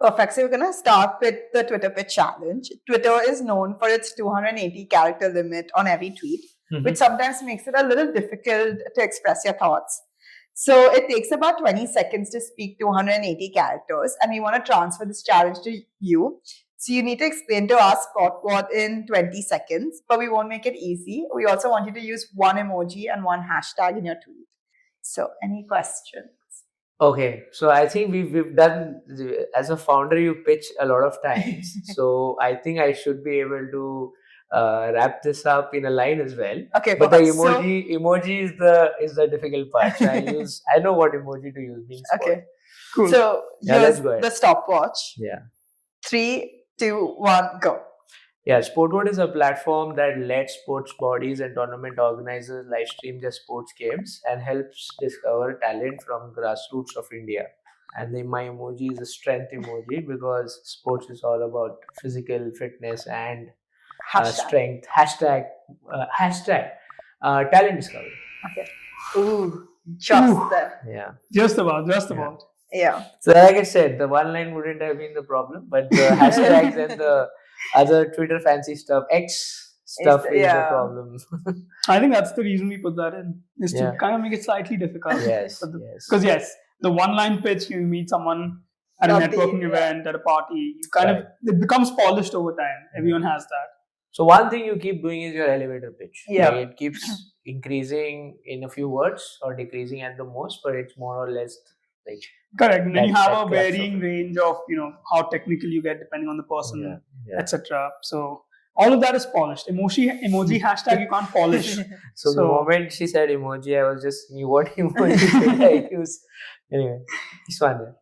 Perfect. So we're going to start with the Twitter pitch challenge. Twitter is known for its 280 character limit on every tweet, which sometimes makes it a little difficult to express your thoughts. So it takes about 20 seconds to speak 280 characters, and we want to transfer this challenge to you. So you need to explain to us SportVot in 20 seconds, but we won't make it easy. We also want you to use one emoji and one hashtag in your tweet. So any questions? Okay, so I think we've done, as a founder, you pitch a lot of times. So I think I should be able to wrap this up in a line as well. Okay, but the perfect. emoji is the difficult part. So I know what emoji to use. Being sport. Okay, Cool. so Yeah, here's let's go ahead. the stopwatch. Yeah. 3, 2, 1, go. Yeah, SportVot is a platform that lets sports bodies and tournament organizers live stream their sports games and helps discover talent from grassroots of India. And then my emoji is a strength emoji because sports is all about physical fitness and strength. Hashtag talent discovery. Okay. Ooh, just there. Yeah. Just about. Yeah. So like I said, the one line wouldn't have been the problem, but the hashtags and the other Twitter fancy stuff, X stuff is the problem. I think that's the reason we put that in, is to kind of make it slightly difficult. Yes. Because the one-line pitch, you meet someone at a networking event, at a party, you kind of, it becomes polished over time. Everyone has that. So one thing you keep doing is your elevator pitch. Yeah. Like it keeps increasing in a few words or decreasing at the most, but it's more or less like... Correct. And then you have a varying range of, how technical you get depending on the person, etc. So all of that is polished. Emoji hashtag you can't polish. So the moment she said emoji, I was just knew what emoji should I use. Anyway, this one.